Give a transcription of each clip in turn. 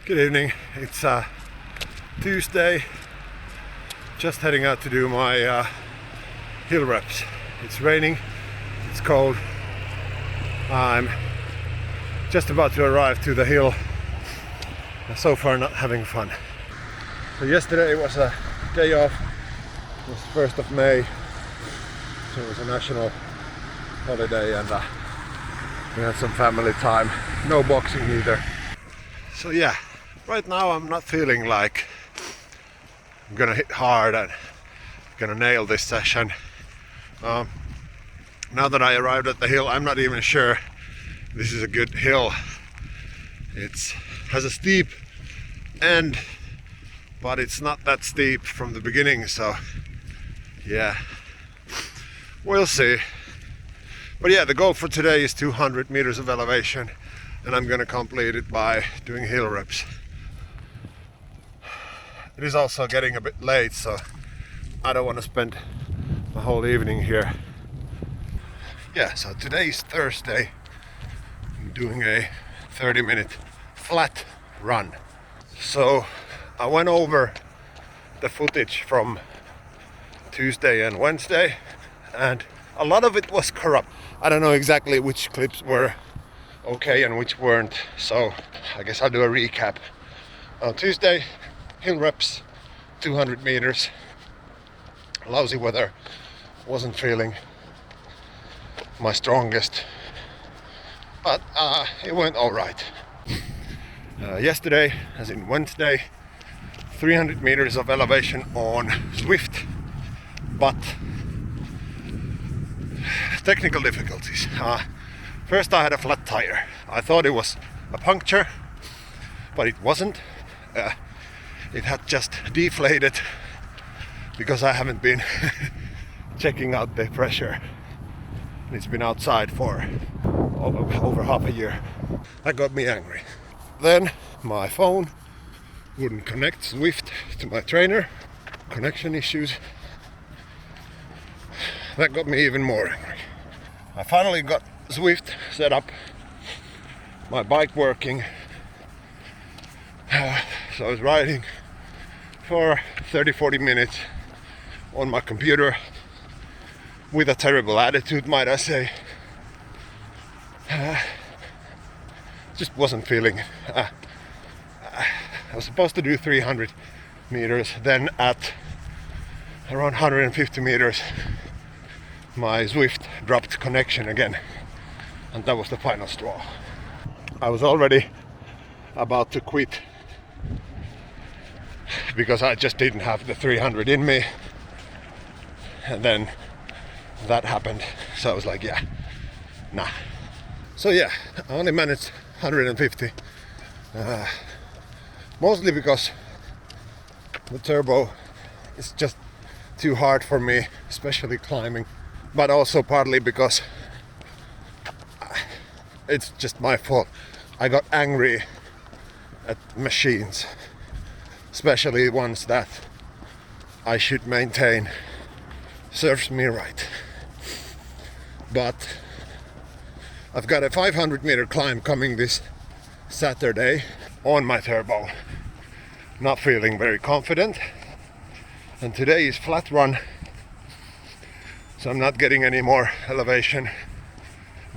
Good evening. It's Tuesday. Just heading out to do my hill reps. It's raining, it's cold. I'm just about to arrive to the hill. So far not having fun. So yesterday was a day off. It was 1st of May. So it was a national holiday and we had some family time. No boxing either. So yeah, right now I'm not feeling like I'm gonna hit hard and gonna nail this session. Now that I arrived at the hill, I'm not even sure this is a good hill. It has a steep end, but it's not that steep from the beginning, so yeah, we'll see. But yeah, the goal for today is 200 meters of elevation, and I'm gonna complete it by doing hill reps. It is also getting a bit late, so I don't want to spend my whole evening here. Yeah, so today is Thursday. I'm doing a 30-minute flat run. So I went over the footage from Tuesday and Wednesday, and a lot of it was corrupt. I don't know exactly which clips were okay and which weren't, so I guess I'll do a recap. On Tuesday, hill reps, 200 meters, lousy weather, wasn't feeling my strongest, but it went all right. Yesterday, as in Wednesday, 300 meters of elevation on Zwift, but technical difficulties. First I had a flat tire. I thought it was a puncture, but it wasn't. It had just deflated because I haven't been checking out the pressure. It's been outside for over half a year. That got me angry. Then my phone wouldn't connect Zwift to my trainer. Connection issues. That got me even more angry. I finally got Zwift set up, my bike working. So I was riding for 30-40 minutes on my computer with a terrible attitude, might I say. Just wasn't feeling it. I was supposed to do 300 meters, then at around 150 meters my Zwift dropped connection again, and that was the final straw. I was already about to quit because I just didn't have the 300 in me, and then that happened, so I was like, yeah, nah. So yeah, I only managed 150, mostly because the turbo is just too hard for me, especially climbing, but also partly because it's just my fault. I got angry at machines, especially ones that I should maintain. Serves me right. But I've got a 500 meter climb coming this Saturday on my turbo. Not feeling very confident. And today is flat run, so I'm not getting any more elevation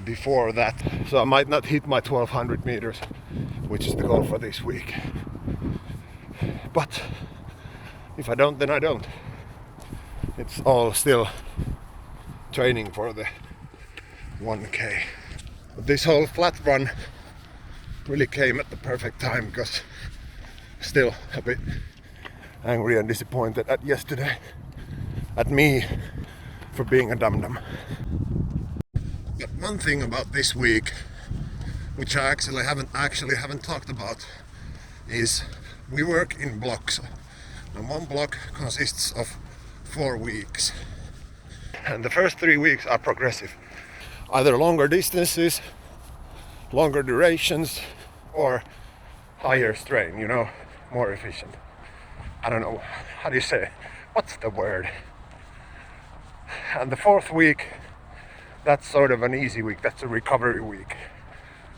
before that. So I might not hit my 1200 meters, which is the goal for this week. But if I don't, then I don't. It's all still training for the 1K. But this whole flat run really came at the perfect time, because still a bit angry and disappointed at yesterday, at me for being a dum-dum. But one thing about this week, which I actually haven't talked about, is we work in blocks, and one block consists of 4 weeks, and the first 3 weeks are progressive, either longer distances, longer durations, or higher strain, more efficient. I don't know, how do you say it? What's the word? And the 4th week, that's sort of an easy week, that's a recovery week,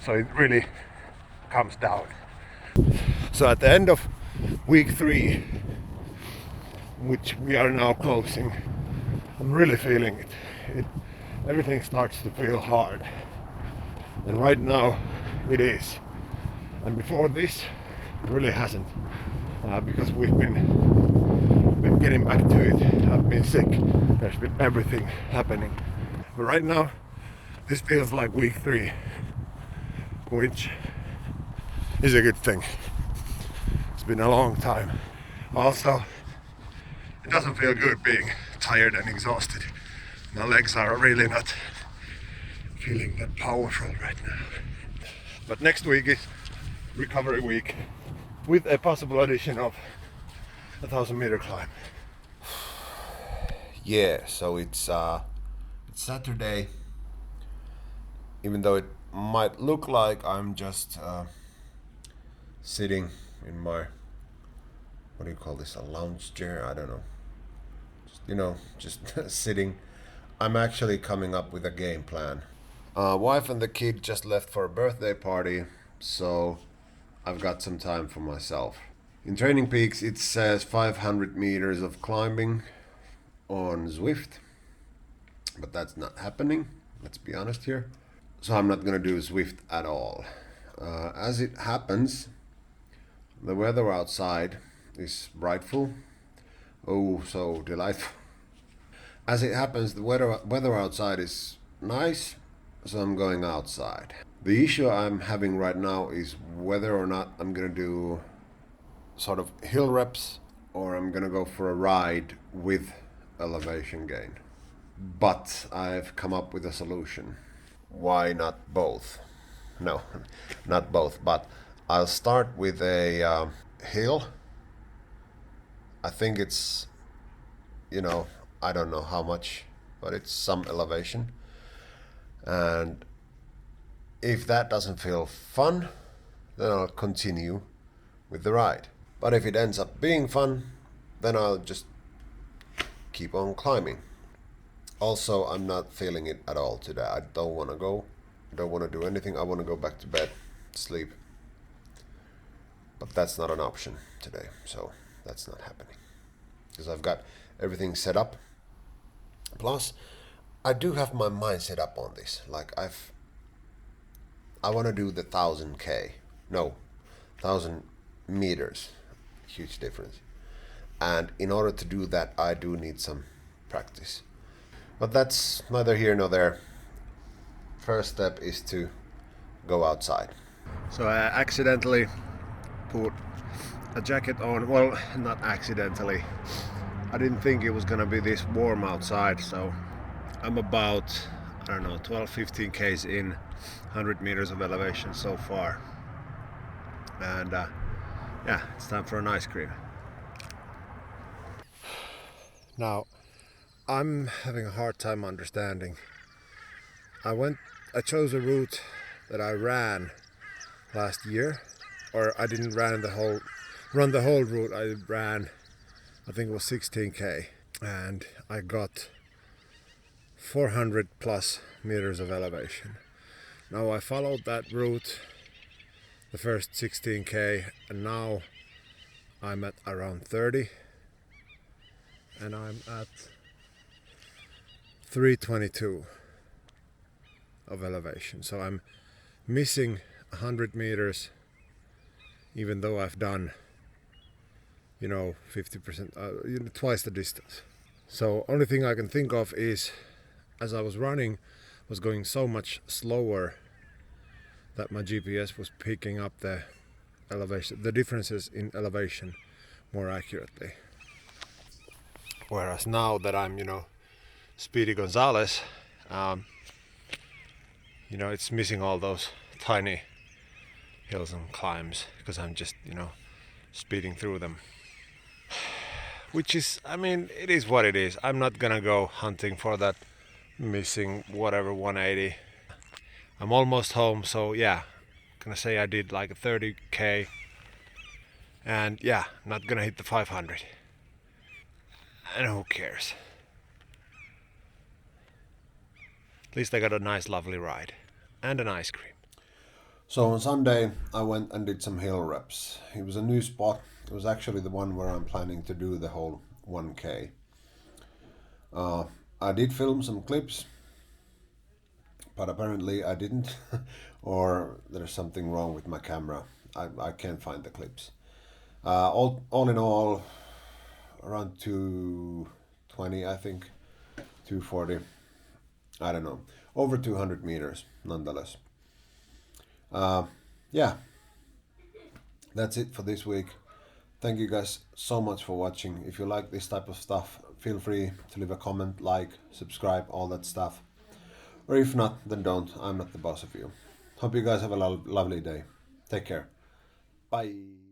so it really comes down. So at the end of week 3, which we are now closing, I'm really feeling it. Everything starts to feel hard. And right now it is. And before this, it really hasn't. Because we've been getting back to it. I've been sick. There's been everything happening. But right now, this feels like week 3, which is a good thing. It's been a long time. Also, it doesn't feel good being tired and exhausted. My legs are really not feeling that powerful right now. But next week is recovery week with a possible addition of 1,000-meter climb. Yeah, so it's Saturday. Even though it might look like I'm just sitting in my, what do you call this, a lounge chair? I don't know. Just sitting. I'm actually coming up with a game plan. Wife and the kid just left for a birthday party, so I've got some time for myself. In Training Peaks it says 500 meters of climbing on Zwift, but that's not happening, let's be honest here. So I'm not gonna do Zwift at all. As it happens, the weather outside is brightful. Oh, so delightful. As it happens, the weather outside is nice, so I'm going outside. The issue I'm having right now is whether or not I'm gonna do sort of hill reps or I'm gonna go for a ride with elevation gain. But I've come up with a solution. Why not both? No, not both, but I'll start with a hill. I think it's, I don't know how much, but it's some elevation. And if that doesn't feel fun, then I'll continue with the ride. But if it ends up being fun, then I'll just keep on climbing. Also, I'm not feeling it at all today. I don't want to go. I don't want to do anything. I want to go back to bed, sleep. But that's not an option today, so that's not happening. Because I've got everything set up. Plus, I do have my mind set up on this. Like I want to do the 1,000K. No, 1,000 meters. Huge difference. And in order to do that, I do need some practice. But that's neither here nor there. First step is to go outside. So I accidentally put a jacket on. Well, not accidentally. I didn't think it was gonna be this warm outside, so I'm about, 12-15 k's in, 100 meters of elevation so far. And yeah, it's time for an ice cream. Now, I'm having a hard time understanding. I chose a route that I ran last year, or I didn't run the whole route. I ran, I think it was 16k, and I got 400 plus meters of elevation. Now I followed that route the first 16k, and now I'm at around 30, and I'm at 322 of elevation. So I'm missing 100 meters, even though I've done 50%, twice the distance. So only thing I can think of is, as I was running, was going so much slower that my GPS was picking up the elevation, the differences in elevation more accurately. Whereas now that I'm, Speedy Gonzalez, it's missing all those tiny hills and climbs because I'm just, speeding through them. Which is, it is what it is. I'm not gonna go hunting for that missing 180. I'm almost home, so yeah, gonna say I did like a 30k, and yeah, not gonna hit the 500. And who cares? At least I got a nice lovely ride and an ice cream. So on Sunday, I went and did some hill reps. It was a new spot. It was actually the one where I'm planning to do the whole 1K. I did film some clips, but apparently I didn't, or there's something wrong with my camera. I can't find the clips. All in all, around 220, I think, 240. I don't know, over 200 meters, nonetheless. Yeah, that's it for this week. Thank you guys so much for watching. If you like this type of stuff, feel free to leave a comment, like, subscribe, all that stuff. Or if not, then don't. I'm not the boss of you. Hope you guys have a lovely day. Take care. Bye.